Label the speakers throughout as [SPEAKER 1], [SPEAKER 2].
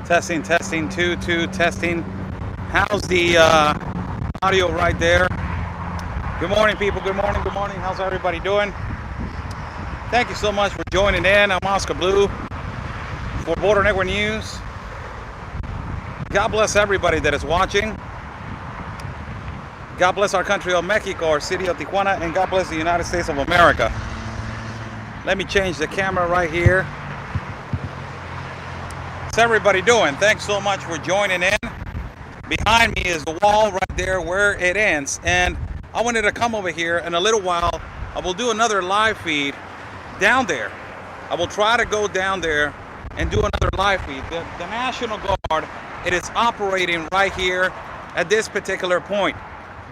[SPEAKER 1] Testing, testing, two, testing. How's the audio right there? Good morning, people. Good morning, good morning. How's everybody doing? Thank you so much for joining in. I'm Oscar Blue for Border Network News. God bless everybody that is watching. God bless our country of Mexico, our city of Tijuana, and God bless the United States of America. Let me change the camera right here. How's everybody doing? Thanks so much for joining in. Behind me is the wall right there where it ends. And I wanted to come over here in a little while. I will do another live feed down there. I will try to go down there and do another live feed. The National Guard, it is operating right here at this particular point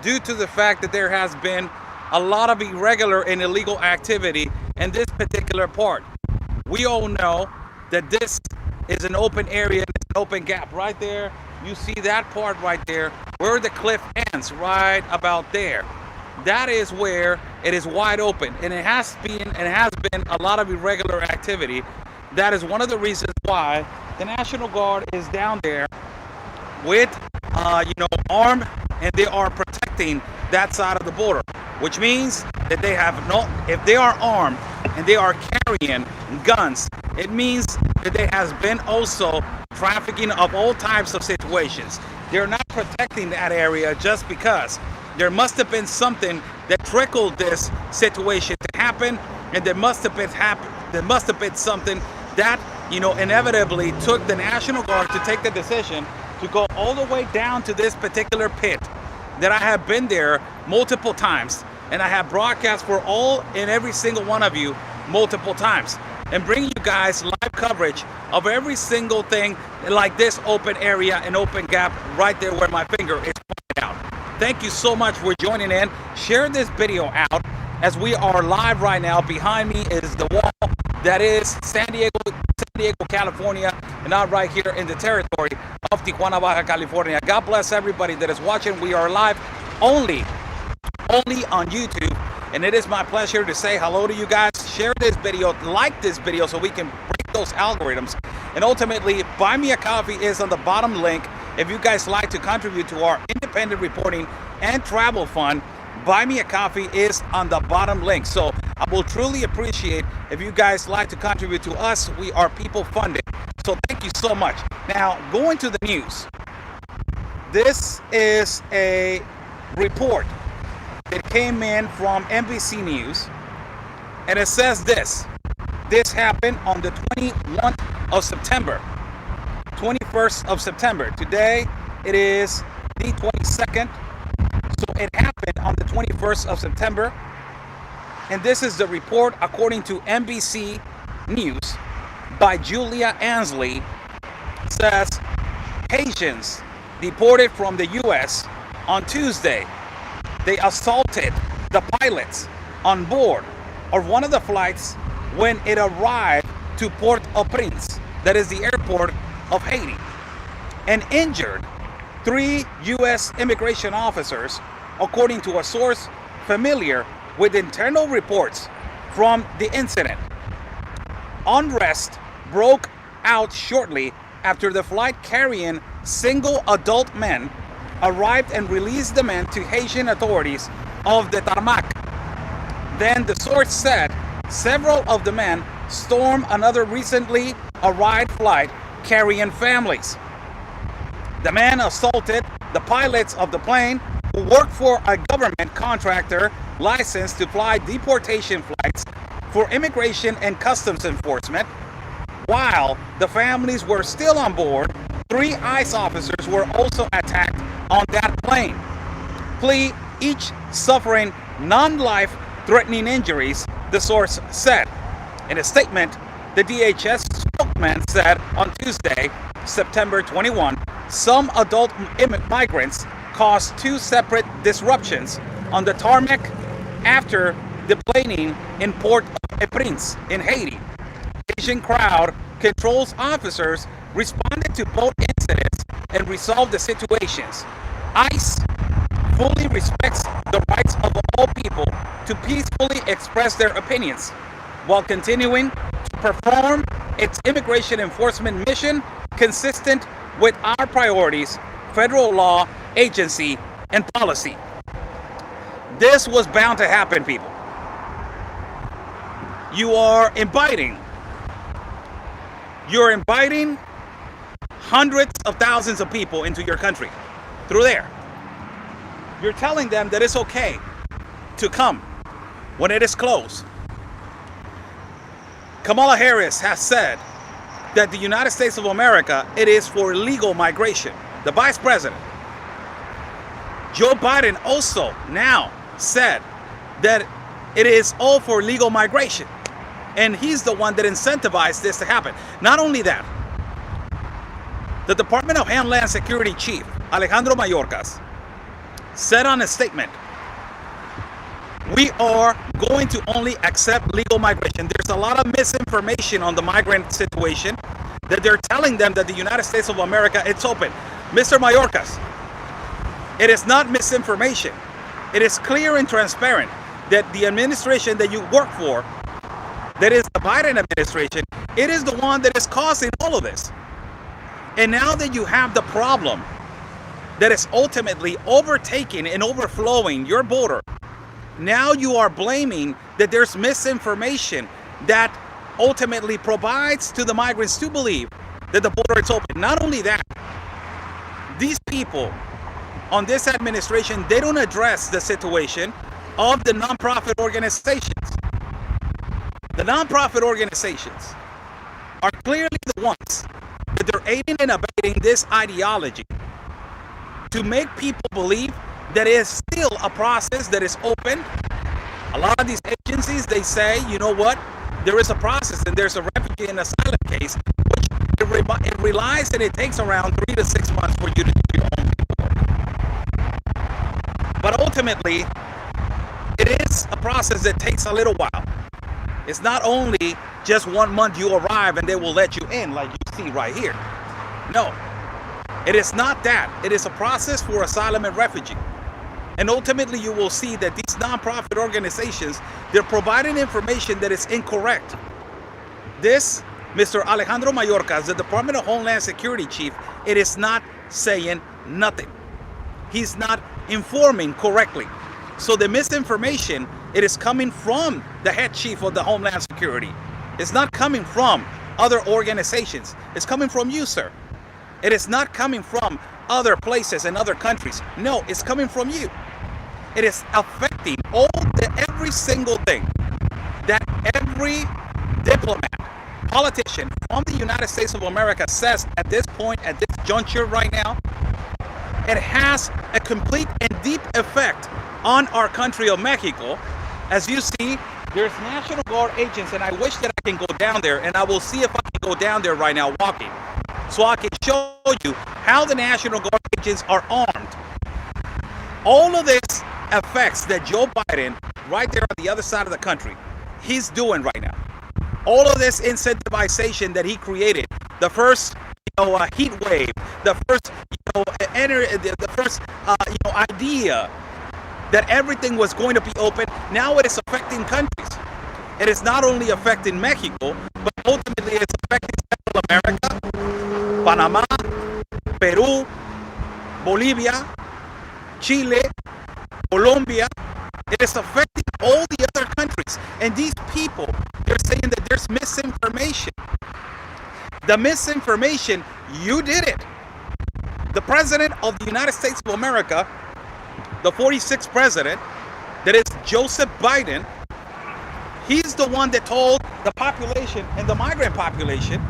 [SPEAKER 1] due to the fact that there has been a lot of irregular and illegal activity in this particular part. We all know that this is an open area, it's an open gap right there. You see that part right there where the cliff ends, right about there. That is where it is wide open, and it has been a lot of irregular activity. That is one of the reasons why the National Guard is down there with armed, and they are protecting that side of the border, which means that they have if they are armed and they are carrying guns, it means that there has been also trafficking of all types of situations. They're not protecting that area just because. There must have been something that trickled this situation to happen, and there must have been something that inevitably took the National Guard to take the decision to go all the way down to this particular pit that I have been there multiple times, and I have broadcast for all and every single one of you multiple times, and bring you guys live coverage of every single thing like this open area and open gap right there where my finger is pointed out. Thank you so much for joining in. Share this video out as we are live right now. Behind me is the wall that is San Diego, California, and not right here in the territory of Tijuana, Baja California. God bless everybody that is watching. We are live only on YouTube, and it is my pleasure to say hello to you guys. Share this video, like this video, so we can break those algorithms. And ultimately, buy me a coffee is on the bottom link. If you guys like to contribute to our independent reporting and travel fund, buy me a coffee is on the bottom link. So I will truly appreciate if you guys like to contribute to us. We are people funded. So thank you so much. Now, going to the news. This is a report that came in from NBC News, and it says this happened on the 21st of September. Today it is the 22nd, so it happened on the 21st of September, and this is the report according to NBC News by Julia Ansley. It says Haitians deported from the US on Tuesday. They assaulted the pilots on board of one of the flights when it arrived to Port-au-Prince, that is the airport of Haiti, and injured 3 U.S. immigration officers, according to a source familiar with internal reports from the incident. Unrest broke out shortly after the flight carrying single adult men arrived and released the men to Haitian authorities of the tarmac. Then the source said several of the men stormed another recently arrived flight carrying families. The men assaulted the pilots of the plane, who worked for a government contractor licensed to fly deportation flights for immigration and customs enforcement. While the families were still on board, 3 ICE officers were also attacked on that plane, each suffering non-life-threatening injuries, the source said. In a statement, the DHS spokesman said on Tuesday, September 21, some adult migrants caused 2 separate disruptions on the tarmac after deplaning in Port-au-Prince in Haiti. Asian crowd controls officers responded to both incidents and resolved the situations. ICE fully respects the rights of all people to peacefully express their opinions while continuing to perform its immigration enforcement mission consistent with our priorities, federal law, agency, and policy. This was bound to happen, people. You're inviting hundreds of thousands of people into your country through there. You're telling them that it's okay to come when it is closed. Kamala Harris has said that the United States of America, it is for legal migration. The Vice President. Joe Biden also now said that it is all for legal migration. And he's the one that incentivized this to happen. Not only that, the Department of Homeland Security Chief, Alejandro Mayorkas, said on a statement, we are going to only accept legal migration. There's a lot of misinformation on the migrant situation that they're telling them that the United States of America, it's open. Mr. Mayorkas, it is not misinformation. It is clear and transparent that the administration that you work for, that is the Biden administration, it is the one that is causing all of this. And now that you have the problem that is ultimately overtaking and overflowing your border, now you are blaming that there's misinformation that ultimately provides to the migrants to believe that the border is open. Not only that, these people on this administration, they don't address the situation of the nonprofit organizations. The nonprofit organizations are clearly the ones that they're aiding and abetting this ideology to make people believe that it is still a process that is open. A lot of these agencies, they say, you know what, there is a process and there's a refugee and asylum case, which it relies and it takes around 3 to 6 months for you to do your own paperwork. But ultimately, it is a process that takes a little while. It's not only just 1 month you arrive and they will let you in like you see right here. No, it is not that. It is a process for asylum and refugee. And ultimately you will see that these nonprofit organizations, they're providing information that is incorrect. This, Mr. Alejandro Mayorkas, the Department of Homeland Security Chief, it is not saying nothing. He's not informing correctly. So the misinformation, it is coming from the head chief of the Homeland Security. It's not coming from other organizations. It's coming from you, sir. It is not coming from other places and other countries. No, it's coming from you. It is affecting every single thing that every diplomat, politician from the United States of America says at this point, at this juncture right now. It has a complete and deep effect on our country of Mexico. As you see, there's National Guard agents, and I wish that I can go down there, and I will see if I can go down there right now walking, so I can show you how the National Guard agents are armed. All of this affects that Joe Biden, right there on the other side of the country, he's doing right now. All of this incentivization that he created, the first heat wave, the first idea that everything was going to be open, now it is affecting countries. It is not only affecting Mexico, but ultimately it's affecting Central America, Panama, Peru, Bolivia, Chile, Colombia. It is affecting all the other countries. And these people, they're saying that there's misinformation. The misinformation, you did it. The President of the United States of America, the 46th president, that is Joseph Biden, he's the one that told the population and the migrant population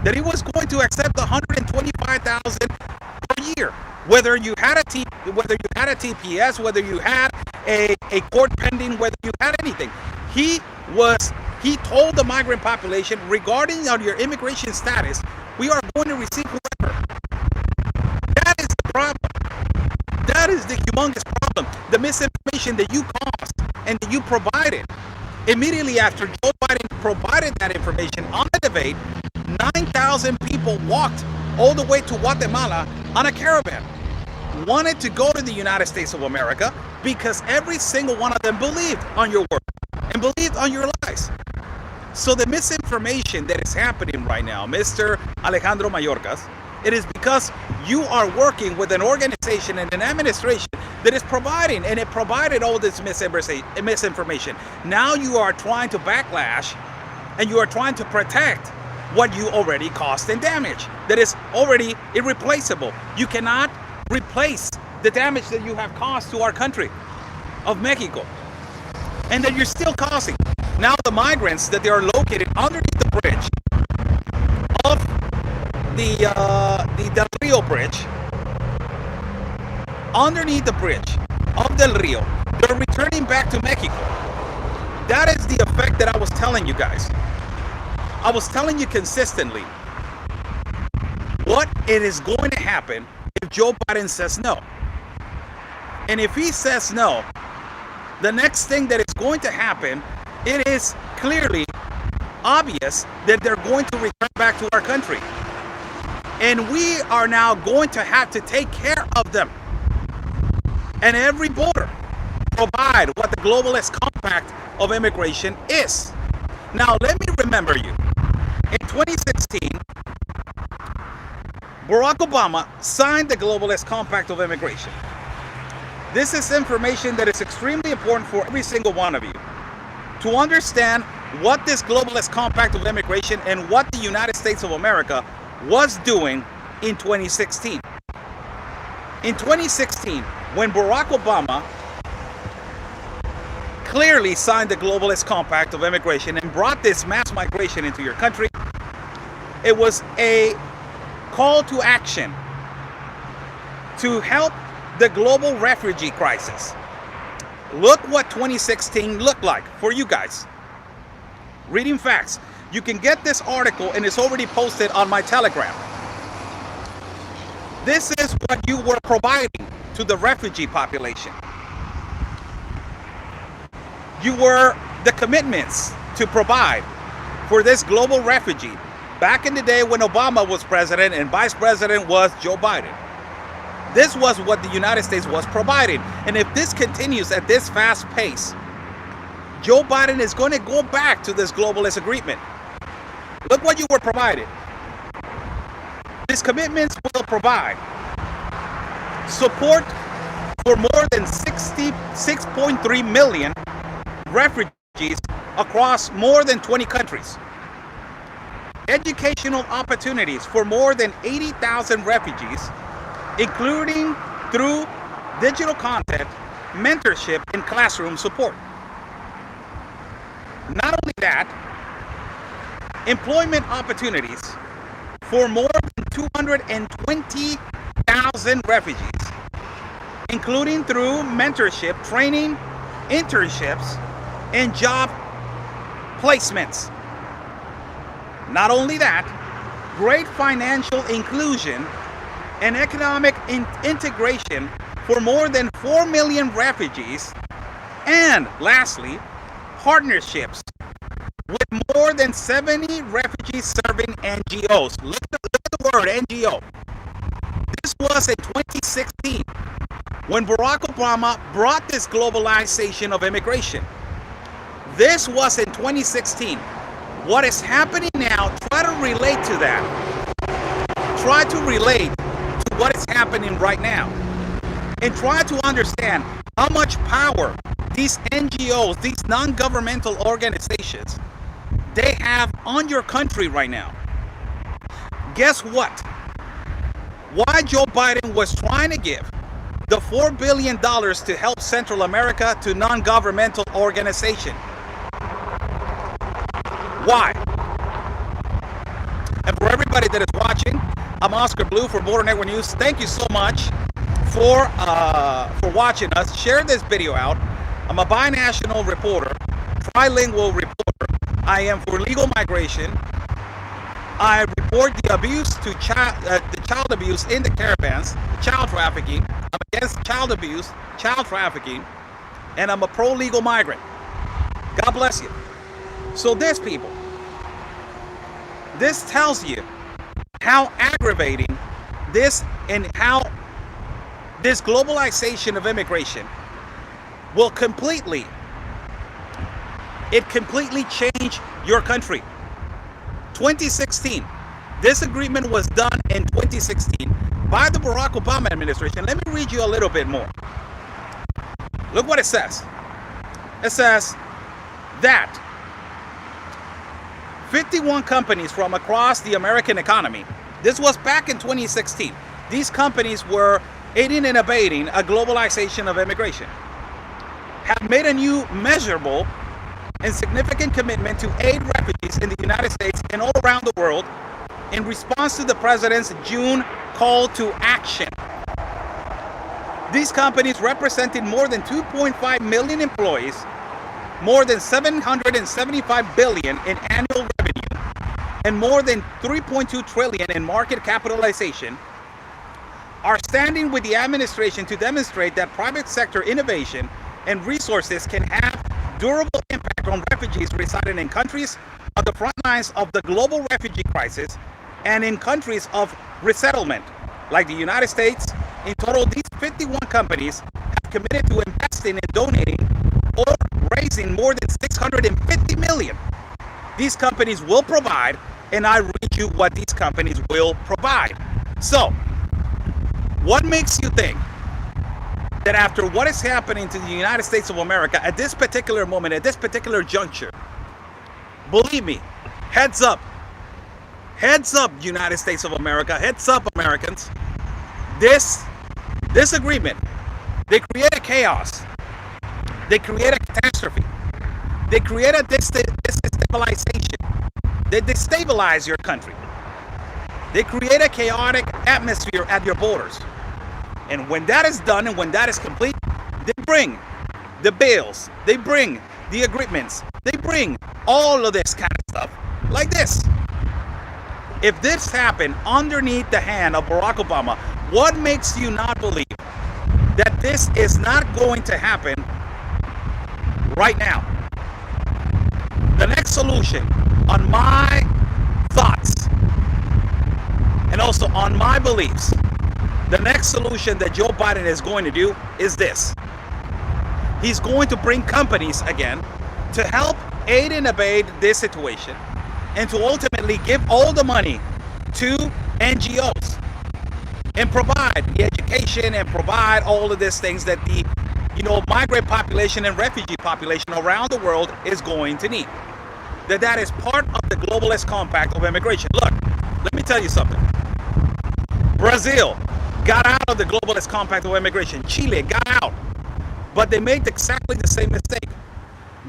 [SPEAKER 1] that he was going to accept 125,000 per year. Whether you had a TPS, whether you had a court pending, whether you had anything. He told the migrant population, regarding your immigration status, we are going to receive whoever. That is the problem. That is the humongous problem. The misinformation that you caused and that you provided. Immediately after Joe Biden provided that information on the debate, 9,000 people walked all the way to Guatemala on a caravan. Wanted to go to the United States of America because every single one of them believed on your word and believed on your lies. So the misinformation that is happening right now, Mr. Alejandro Mayorkas, it is because you are working with an organization and an administration that is providing, and it provided all this misinformation. Now you are trying to backlash, and you are trying to protect what you already caused and damage that is already irreplaceable. You cannot replace the damage that you have caused to our country of Mexico, and that you're still causing. Now the migrants that they are located underneath the bridge of the Del Rio bridge, underneath the bridge of Del Rio, they're returning back to Mexico. That is the effect that I was telling you guys. I was telling you consistently what it is going to happen if Joe Biden says no. And if he says no, the next thing that is going to happen, it is clearly obvious that they're going to return back to our country. And we are now going to have to take care of them. And every border provide what the globalist compact of immigration is. Now, let me remember you. In 2016, Barack Obama signed the globalist compact of immigration. This is information that is extremely important for every single one of you to understand what this globalist compact of immigration and what the United States of America was doing in 2016. In 2016, when Barack Obama clearly signed the globalist compact of immigration and brought this mass migration into your country, it was a call to action to help the global refugee crisis. Look what 2016 looked like for you guys. Reading facts. You can get this article, and it's already posted on my Telegram. This is what you were providing to the refugee population. You were the commitments to provide for this global refugee back in the day when Obama was president and vice president was Joe Biden. This was what the United States was providing. And if this continues at this fast pace, Joe Biden is going to go back to this globalist agreement. Look what you were provided. These commitments will provide support for more than 66.3 million refugees across more than 20 countries. Educational opportunities for more than 80,000 refugees, including through digital content, mentorship, and classroom support. Not only that, employment opportunities for more than 220,000 refugees, including through mentorship, training, internships, and job placements. Not only that, great financial inclusion and economic integration for more than 4 million refugees, and lastly, partnerships with more than 70 refugee-serving NGOs. Look at the word NGO. This was in 2016 when Barack Obama brought this globalization of immigration. This was in 2016. What is happening now, try to relate to that. Try to relate to what is happening right now. And try to understand how much power these NGOs, these non-governmental organizations, they have on your country right now. Guess what? Why Joe Biden was trying to give the $4 billion to help Central America to non-governmental organization. Why? And for everybody that is watching, I'm Oscar Blue for Border Network News. Thank you so much for watching us. Share this video out. I'm a binational reporter, trilingual reporter. I am for legal migration. I report the abuse to the child abuse in the caravans, child trafficking. I'm against child abuse, child trafficking, and I'm a pro-legal migrant. God bless you. So this, people, this tells you how aggravating this and how this globalization of immigration will completely change your country. 2016. This agreement was done in 2016 by the Barack Obama administration. Let me read you a little bit more. Look what it says. It says that 51 companies from across the American economy, this was back in 2016, these companies were aiding and abetting a globalization of immigration, have made a new measurable and significant commitment to aid refugees in the United States and all around the world in response to the President's June call to action. These companies represented more than 2.5 million employees, more than 775 billion in annual revenue, and more than 3.2 trillion in market capitalization, are standing with the administration to demonstrate that private sector innovation and resources can have durable impact on refugees residing in countries on the front lines of the global refugee crisis and in countries of resettlement, like the United States. In total, these 51 companies have committed to investing and donating or raising more than 650 million. These companies will provide, and I read you what these companies will provide. So, what makes you think that after what is happening to the United States of America at this particular moment, at this particular juncture, believe me, heads up, United States of America, heads up, Americans, this agreement, they create a chaos, they create a catastrophe, they create a destabilization, they destabilize your country, they create a chaotic atmosphere at your borders. And when that is done and when that is complete, they bring the bills, they bring the agreements, they bring all of this kind of stuff like this. If this happened underneath the hand of Barack Obama, what makes you not believe that this is not going to happen right now? The next solution on my thoughts and also on my beliefs, the next solution that Joe Biden is going to do is this. He's going to bring companies again to help aid and abet this situation and to ultimately give all the money to NGOs and provide the education and provide all of these things that the migrant population and refugee population around the world is going to need. That is part of the globalist compact of immigration. Look, let me tell you something. Brazil got out of the globalist compact of immigration. Chile got out, but they made exactly the same mistake.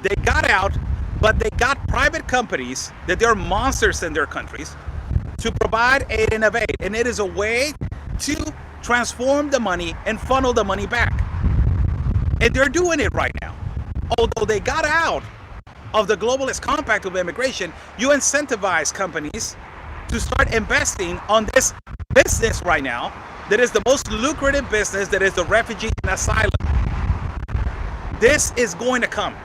[SPEAKER 1] They got out, but they got private companies that they're monsters in their countries to provide aid and abet. And it is a way to transform the money and funnel the money back. And they're doing it right now. Although they got out of the globalist compact of immigration, you incentivize companies to start investing on this business right now that is the most lucrative business, that is the refugee and asylum. This is going to come.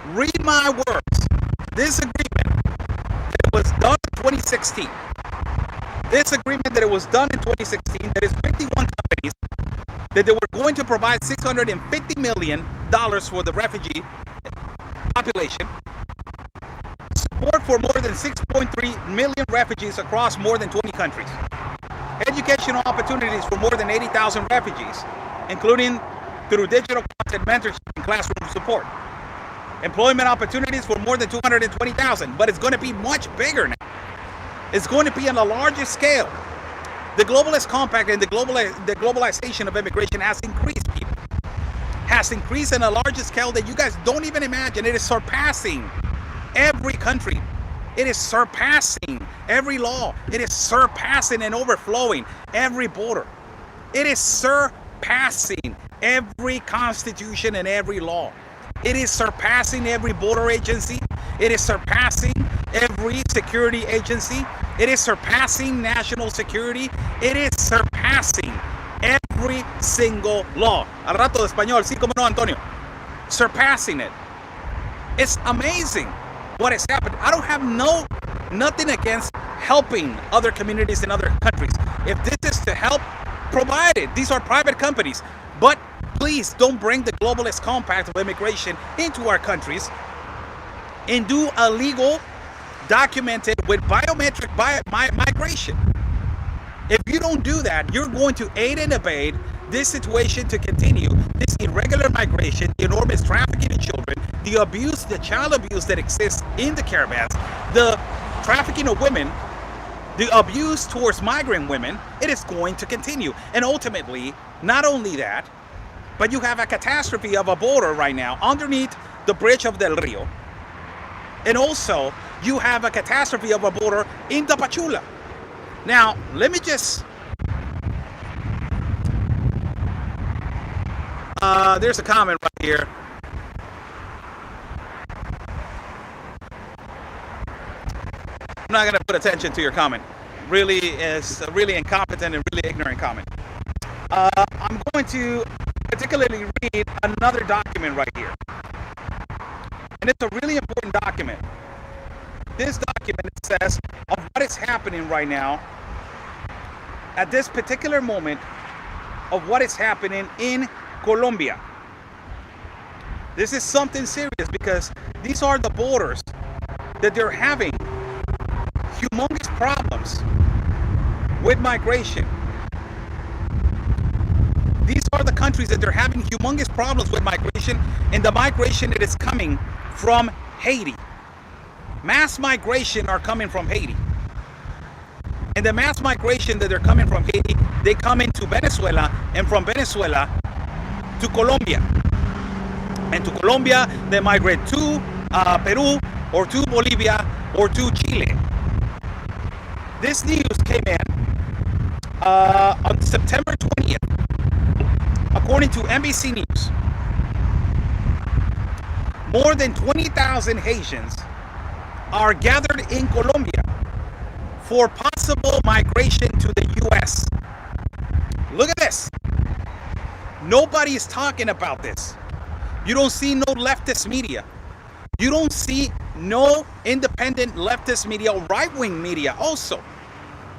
[SPEAKER 1] Read my words. This agreement that was done in 2016, this agreement that it was done in 2016, that is 51 companies, that they were going to provide $650 million for the refugee population, support for more than 6.3 million refugees across more than 20 countries, educational opportunities for more than 80,000 refugees, including through digital content mentorship and classroom support, employment opportunities for more than 220,000, but it's going to be much bigger now. It's going to be on a larger scale. The globalist compact and the globalization of immigration has increased, people. Has increased on a larger scale that you guys don't even imagine. It is surpassing every country. It is surpassing every law. It is surpassing and overflowing every border. It is surpassing every constitution and every law. It is surpassing every border agency. It is surpassing every security agency. It is surpassing national security. It is surpassing every single law. Al rato de español, sí, como no, Antonio. Surpassing it. It's amazing what has happened. I don't have nothing against helping other communities in other countries. If this is to help, provide it. These are private companies. But please don't bring the globalist compact of immigration into our countries and do illegal documented with biometric migration. If you don't do that, you're going to aid and abet this situation to continue, this irregular migration, the enormous trafficking of children, the abuse, the child abuse that exists in the caravans, the trafficking of women, the abuse towards migrant women. It is going to continue. And ultimately, not only that, but you have a catastrophe of a border right now underneath the bridge of Del Rio. And also, you have a catastrophe of a border in Tapachula. Now, let me just... there's a comment right here. I'm not going to put attention to your comment. Really is a really incompetent and really ignorant comment. I'm going to particularly read another document right here. And it's a really important document. This document says of what is happening right now at this particular moment of what is happening in Colombia. This is something serious because these are the borders that they're having humongous problems with migration. These are the countries that they're having humongous problems with migration, and the migration that is coming from Haiti. Mass migration are coming from Haiti. And the mass migration that they're coming from Haiti, they come into Venezuela, and from Venezuela to Colombia. And to Colombia, they migrate to Peru, or to Bolivia, or to Chile. This news came in on September 20th. According to NBC News, more than 20,000 Haitians are gathered in Colombia for possible migration to the U.S. Look at this. Nobody is talking about this. You don't see no leftist media. You don't see no independent leftist media or right-wing media also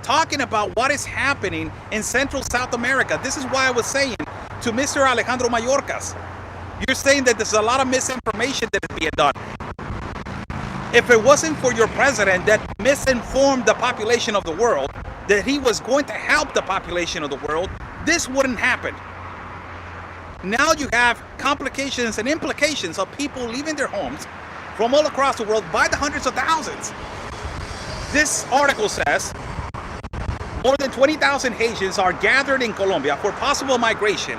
[SPEAKER 1] talking about what is happening in Central South America. This is why I was saying to Mr. Alejandro Mayorkas, you're saying that there's a lot of misinformation that is being done. If it wasn't for your president that misinformed the population of the world, that he was going to help the population of the world, this wouldn't happen. Now you have complications and implications of people leaving their homes from all across the world by the hundreds of thousands. This article says more than 20,000 Haitians are gathered in Colombia for possible migration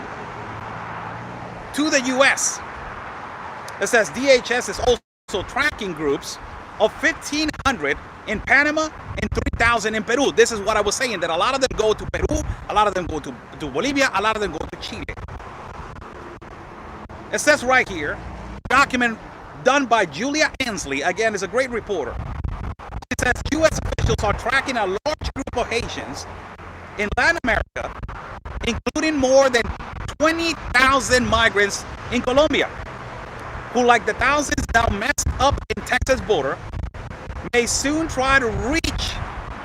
[SPEAKER 1] to the U.S. It says DHS is also tracking groups of 1,500 in Panama and 3,000 in Peru. This is what I was saying, that a lot of them go to Peru, a lot of them go to Bolivia, a lot of them go to Chile. It says right here, document done by Julia Ansley, again, is a great reporter. It says U.S. officials are tracking a large group of Haitians in Latin America, including more than 20,000 migrants in Colombia, who, like the thousands now messed up in Texas border, may soon try to reach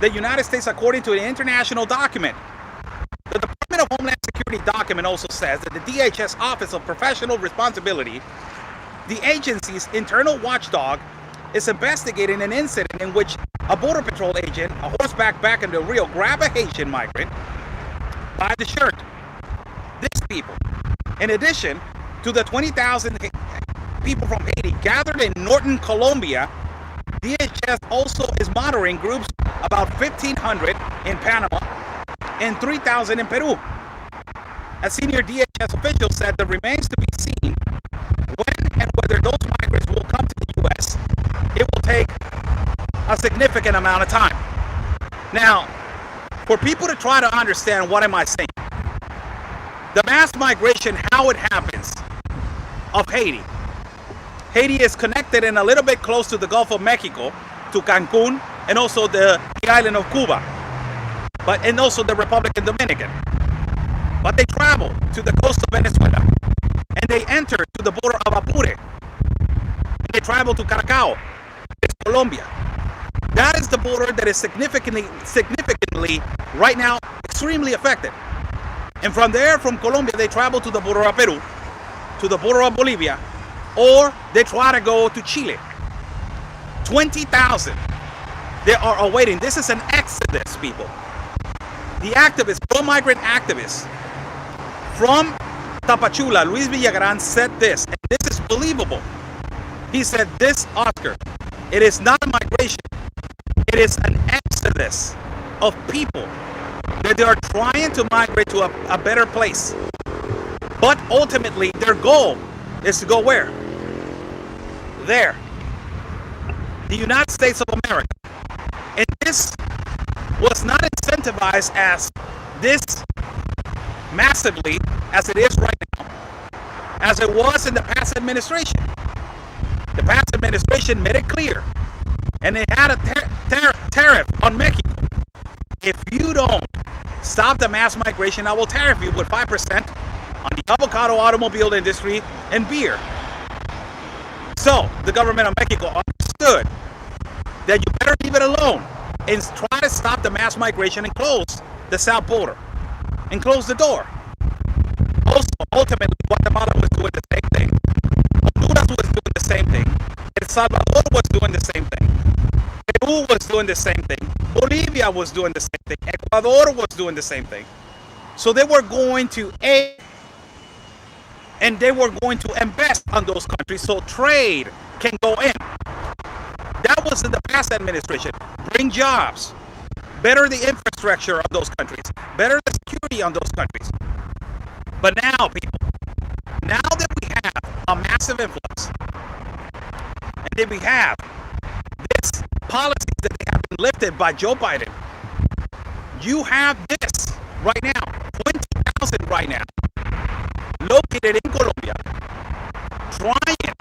[SPEAKER 1] the United States, according to an international document. The Department of Homeland Security document also says that the DHS Office of Professional Responsibility, the agency's internal watchdog, is investigating an incident in which a Border Patrol agent, a horseback back in the Rio, grabbed a Haitian migrant by the shirt. These people, in addition to the 20,000 people from Haiti gathered in northern Colombia, DHS also is monitoring groups about 1,500 in Panama and 3,000 in Peru. A senior DHS official said there remains to be seen when and whether those migrants will come to the U.S. It will take a significant amount of time. Now, for people to try to understand what am I saying, the mass migration, how it happens, of Haiti. Haiti is connected and a little bit close to the Gulf of Mexico, to Cancun, and also the island of Cuba, and also the Republic of Dominican. But they travel to the coast of Venezuela, and they enter to the border of Apure, and they travel to Caracao, it's Colombia. That is the border that is significantly right now extremely affected. And from there, from Colombia, they travel to the border of Peru, to the border of Bolivia, or they try to go to Chile. 20,000 They are awaiting. This is an exodus, people. The activists, pro-migrant activists from Tapachula, Luis Villagrán, said this, and this is believable. He said this, Oscar, it is not a migration. It is an exodus of people that they are trying to migrate to a better place. But ultimately, their goal is to go where? There. The United States of America. And this was not incentivized as this massively as it is right now, as it was in the past administration. The past administration made it clear, and they had a tariff on Mexico. If you don't stop the mass migration, I will tariff you with 5% on the avocado automobile industry and beer. So the government of Mexico understood that you better leave it alone and try to stop the mass migration and close the south border and close the door. Also, ultimately, Guatemala was doing the same thing. Honduras was doing the same thing. El Salvador was doing the same thing. Peru was doing the same thing. Bolivia was doing the same thing. Ecuador was doing the same thing. So they were going to aid and they were going to invest on those countries so trade can go in. That was in the past administration. Bring jobs. Better the infrastructure of those countries. Better the security on those countries. But now, people, now that we have a massive influx, and that we have this policies that they have been lifted by Joe Biden, you have this right now, 20,000 right now, located in Colombia, trying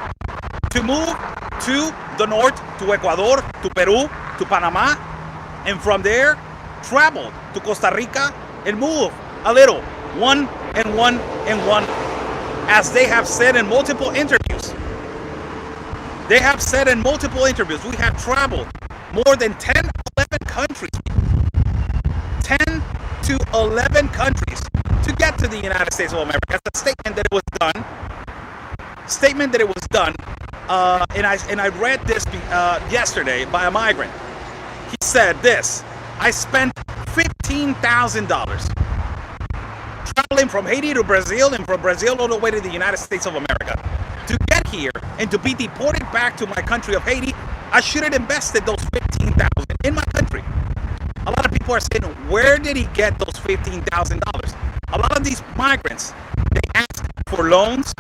[SPEAKER 1] to move to the north, to Ecuador, to Peru, to Panama, and from there, travel to Costa Rica and move a little, one and one and one, as they have said in multiple interviews. They have said in multiple interviews, we have traveled more than 10, 11 countries, 10 to 11 countries to get to the United States of America. That's a statement that it was done. And I read this yesterday by a migrant. He said this: I spent $15,000 traveling from Haiti to Brazil and from Brazil all the way to the United States of America to get here and to be deported back to my country of Haiti. I should have invested those $15,000 in my country. A lot of people are saying, where did he get those $15,000? A lot of these migrants, they ask for loans,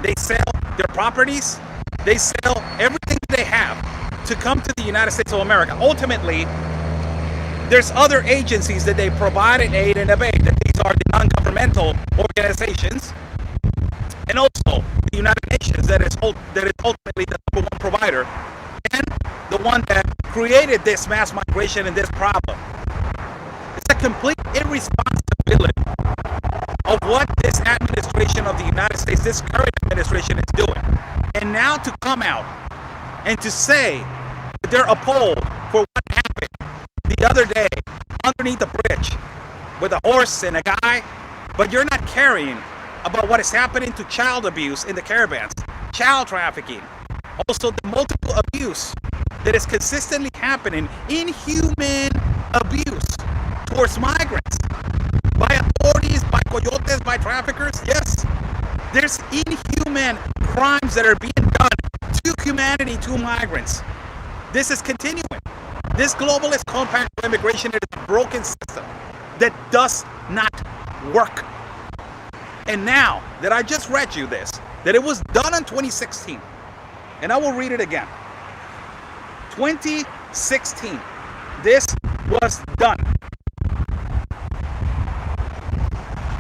[SPEAKER 1] they sell their properties, they sell everything they have to come to the United States of America. Ultimately, there's other agencies that they provide an aid and abet. That these are the non-governmental organizations, and also the United Nations that is ultimately the number one provider and the one that created this mass migration and this problem. It's a complete irresponsibility of what this administration of the United States, this current administration, is doing. And now to come out and to say that they're appalled for what happened the other day underneath the bridge with a horse and a guy, but you're not caring about what is happening to child abuse in the caravans, child trafficking, also the multiple abuse that is consistently happening, inhuman abuse towards migrants by authorities, by coyotes, by traffickers. Yes, there's inhuman crimes that are being done to humanity, to migrants. This is continuing. This globalist compact for immigration is a broken system that does not work. And now that I just read you this, that it was done in 2016, and I will read it again. 2016, this was done.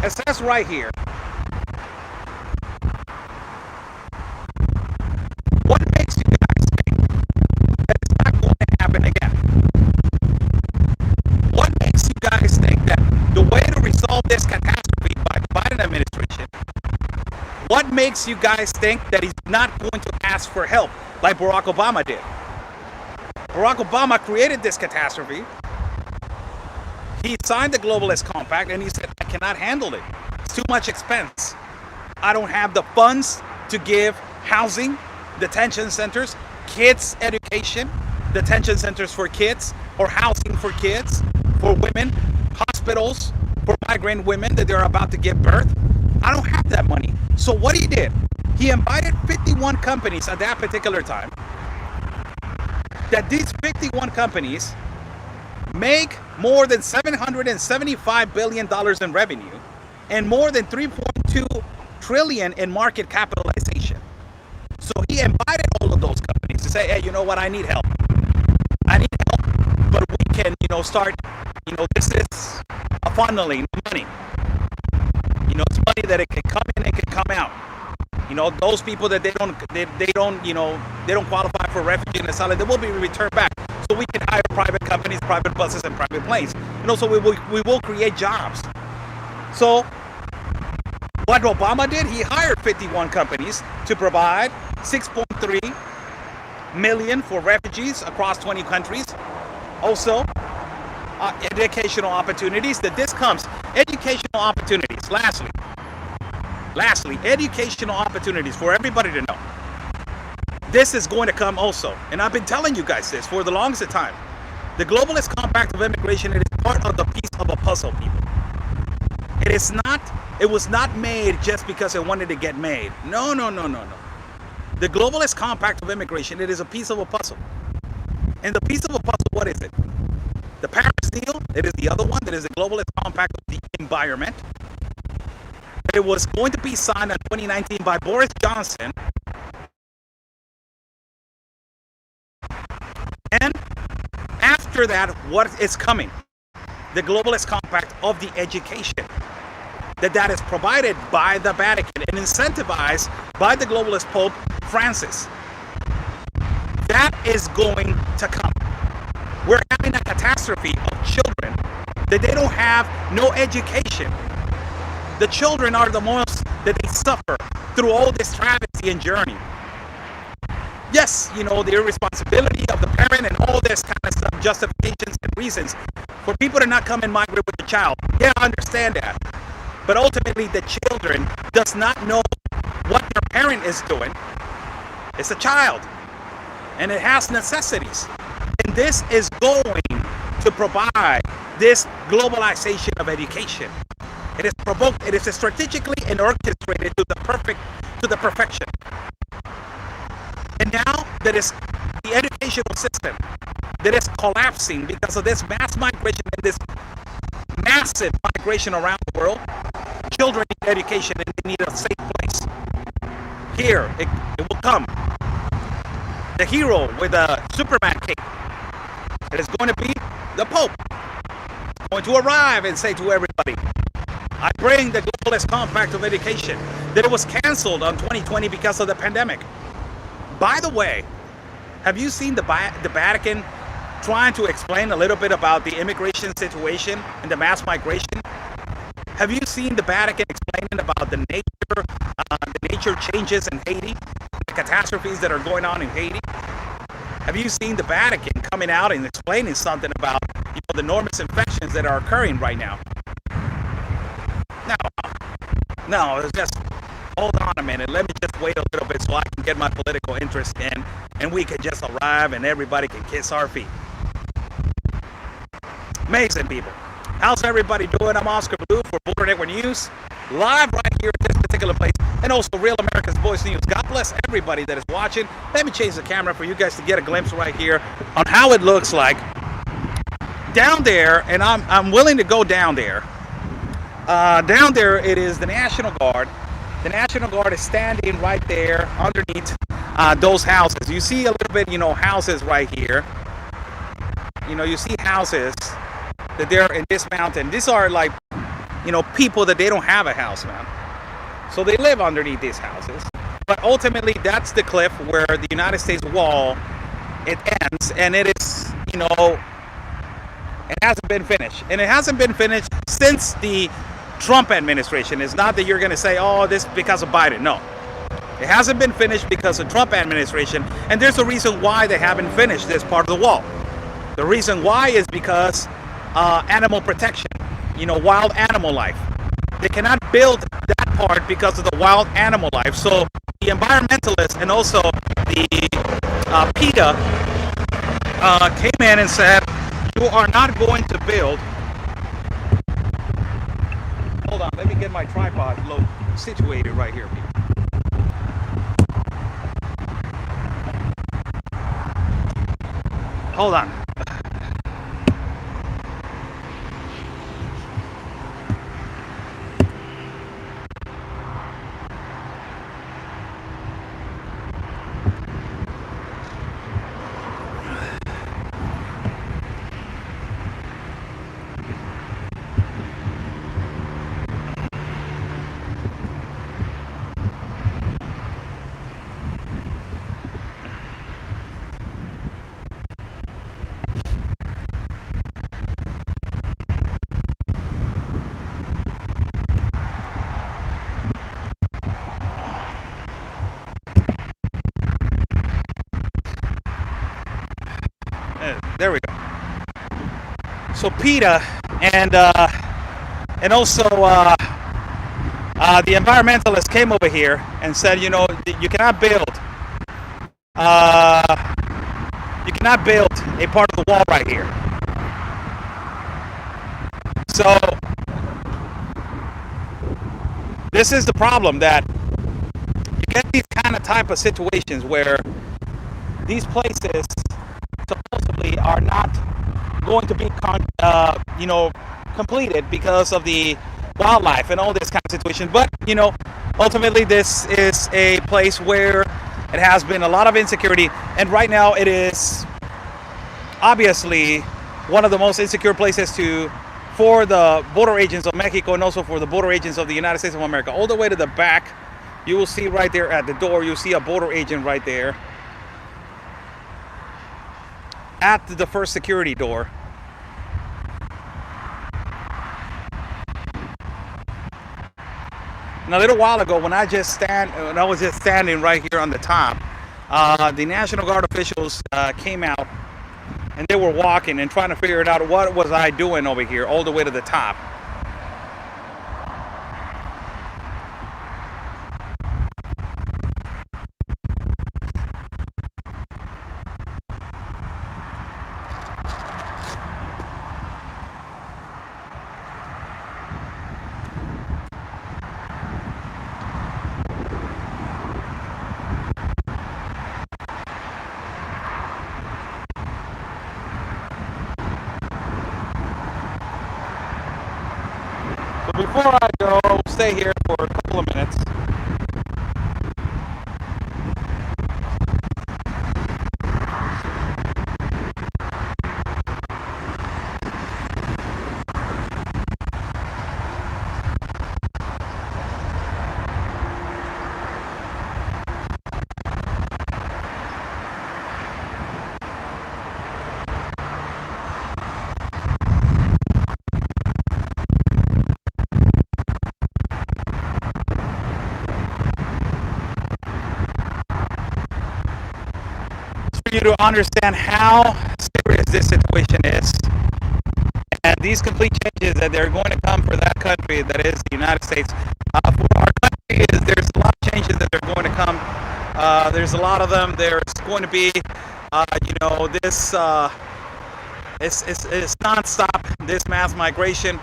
[SPEAKER 1] It says right here, what makes you guys think that it's not going to happen again? What makes you guys think that the way to resolve this catastrophe by the Biden administration, what makes you guys think that he's not going to ask for help like Barack Obama did? Barack Obama created this catastrophe. He signed the globalist compact and he said, I cannot handle it. It's too much expense. I don't have the funds to give housing, detention centers, kids education, detention centers for kids, or housing for kids, for women, hospitals for migrant women that they're about to give birth. I don't have that money. So what he did, he invited 51 companies at that particular time. That these 51 companies make more than $775 billion in revenue and more than 3.2 trillion in market capitalization. So he invited all of those companies to say, hey, you know what, I need help. I need help, but we can, start, this is a funneling money. It's money that it can come in and can come out. Those people that they don't qualify for refugee and asylum, they will be returned back. So we can hire private companies, private buses, and private planes. So we will create jobs. So what Obama did, he hired 51 companies to provide 6.3 million for refugees across 20 countries. Also, educational opportunities. That this comes, educational opportunities. Lastly, educational opportunities for everybody to know. This is going to come also, and I've been telling you guys this for the longest time. The Globalist Compact of Immigration, it is part of the piece of a puzzle, people. It was not made just because it wanted to get made. No. The Globalist Compact of Immigration, it is a piece of a puzzle. And the piece of a puzzle, what is it? The Paris deal, it is the other one, that is the Globalist Compact of the Environment. It was going to be signed in 2019 by Boris Johnson. And after that, what is coming? The Globalist Compact of the Education. That is provided by the Vatican and incentivized by the globalist Pope Francis. That is going to come. We're having a catastrophe of children that they don't have no education. The children are the most that they suffer through all this travesty and journey. Yes, the irresponsibility of the parent and all this kind of stuff, justifications and reasons for people to not come and migrate with the child. Yeah, I understand that. But ultimately, the children does not know what their parent is doing. It's a child, and it has necessities. And this is going to provide this globalization of education. It is provoked. It is strategically and orchestrated to the perfection. And now that is the educational system that is collapsing because of this mass migration and this massive migration around the world. Children need education and they need a safe place. Here, it will come. The hero with a Superman cape. It is going to be the Pope. Going to arrive and say to everybody, I bring the Globalist Compact of Education. That it was canceled on 2020 because of the pandemic. By the way, have you seen the Vatican trying to explain a little bit about the immigration situation and the mass migration? Have you seen the Vatican explaining about the nature changes in Haiti, the catastrophes that are going on in Haiti? Have you seen the Vatican coming out and explaining something about the enormous infections that are occurring right now? No, it's just, hold on a minute, let me just wait a little bit so I can get my political interest in, and we can just arrive and everybody can kiss our feet. Amazing, people. How's everybody doing? I'm Oscar Blue for Border Network News, live right here at this particular place, and also Real America's Voice News. God bless everybody that is watching. Let me change the camera for you guys to get a glimpse right here on how it looks like down there, and I'm willing to go down there. Down there, it is the National Guard. The National Guard is standing right there underneath those houses. You see a little bit, houses right here. You see houses that they're in this mountain. These are like, people that they don't have a house, man. So they live underneath these houses. But ultimately, that's the cliff where the United States wall, it ends. And it is, it hasn't been finished. And it hasn't been finished since the Trump administration. It's not that you're going to say, oh, this because of Biden. No. It hasn't been finished because of Trump administration. And there's a reason why they haven't finished this part of the wall. The reason why is because animal protection, wild animal life. They cannot build that part because of the wild animal life. So the environmentalists and also the PETA came in and said, you are not going to build. Hold on, let me get my tripod situated right here. Hold on. There we go. So PETA and also the environmentalists came over here and said, you know, you cannot build a part of the wall right here. So this is the problem, that you get these kind of type of situations where these places supposedly are not going to be completed because of the wildlife and all this kind of situation. But you know, ultimately this is a place where it has been a lot of insecurity, and right now it is obviously one of the most insecure places for the border agents of Mexico, and also for the border agents of the United States of America. All the way to the back, you will see right there at the door, you'll see a border agent right there at the first security door. And a little while ago, when I was just standing right here on the top, the National Guard officials came out, and they were walking and trying to figure it out, what was I doing over here all the way to the top. Before I go, I'll stay here for a couple of minutes. You to understand how serious this situation is, and these complete changes that they're going to come for that country that is the United States. For our country, there's a lot of changes that they're going to come. There's a lot of them. There's going to be, this it's nonstop, this mass migration.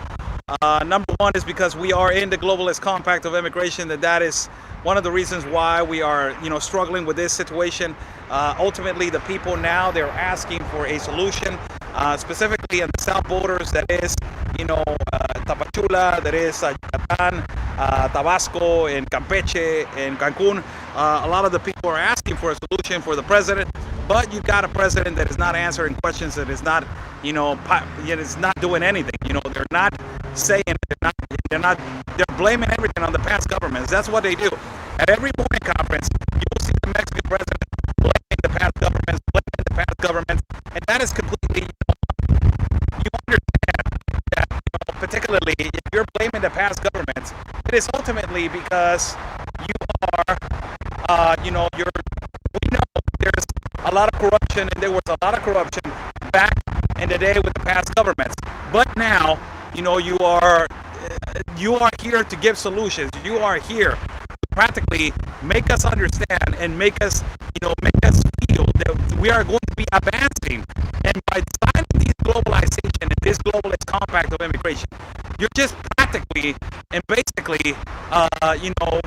[SPEAKER 1] Number one is because we are in the globalist compact of immigration. That is one of the reasons why we are, struggling with this situation. Ultimately, the people now, they're asking for a solution, specifically in the south borders. That is, Tapachula, that is Yucatan, Tabasco, and Campeche, and Cancun. A lot of the people are asking for a solution for the president, but you've got a president that is not answering questions, that is not, is not doing anything. They're not saying, they're blaming everything on the past governments. That's what they do. At every morning conference, you will see the Mexican president blaming the past governments, and that is completely, you understand that, particularly if you're blaming the past governments, it is ultimately because you are, we know there's a lot of corruption, and there was a lot of corruption back in the day with the past governments. But now, you are here to give solutions. You are here to practically make us understand and make us feel we are going to be advancing. And by signing this globalization and this globalist compact of immigration, you're just practically and basically,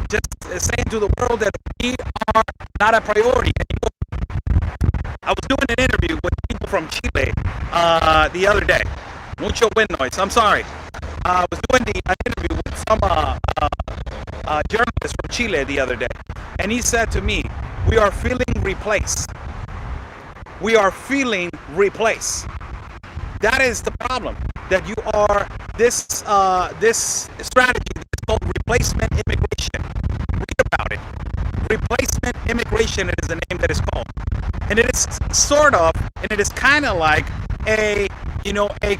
[SPEAKER 1] just saying to the world that we are not a priority anymore. I was doing an interview with people from Chile the other day. Mucho wind noise. I'm sorry. I was doing an interview with some journalist from Chile the other day, and he said to me, "We are feeling replaced. We are feeling replaced." That is the problem. That you are this strategy is called replacement immigration. Read about it. Replacement immigration is the name that is called, and it is sort of, and it is kind of like a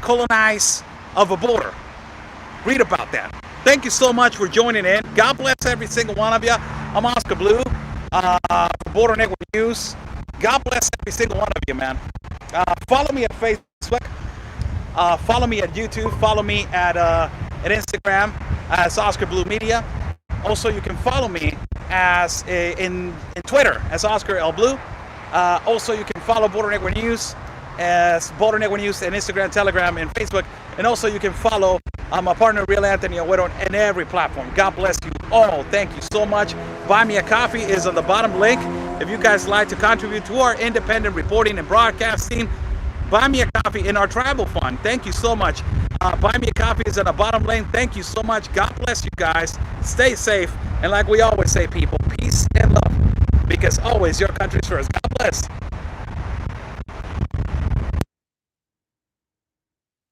[SPEAKER 1] colonize of a border. Read about that. Thank you so much for joining in. God bless every single one of you. I'm Oscar Blue for Border Network News. God bless every single one of you, man. Follow me at Facebook. Follow me at YouTube. Follow me at Instagram as Oscar Blue Media. Also, you can follow me as in Twitter as Oscar L Blue. Also, you can follow Border Network News as Border Network News and Instagram, Telegram, and Facebook. And also, you can follow my partner, Real Anthony Agüero, on every platform. God bless you all. Thank you so much. Buy Me a Coffee is on the bottom link. If you guys like to contribute to our independent reporting and broadcasting, buy me a coffee in our travel fund. Thank you so much. Buy Me a Coffee is on the bottom link. Thank you so much. God bless you guys. Stay safe. And like we always say, people, peace and love. Because always your country's first. God bless.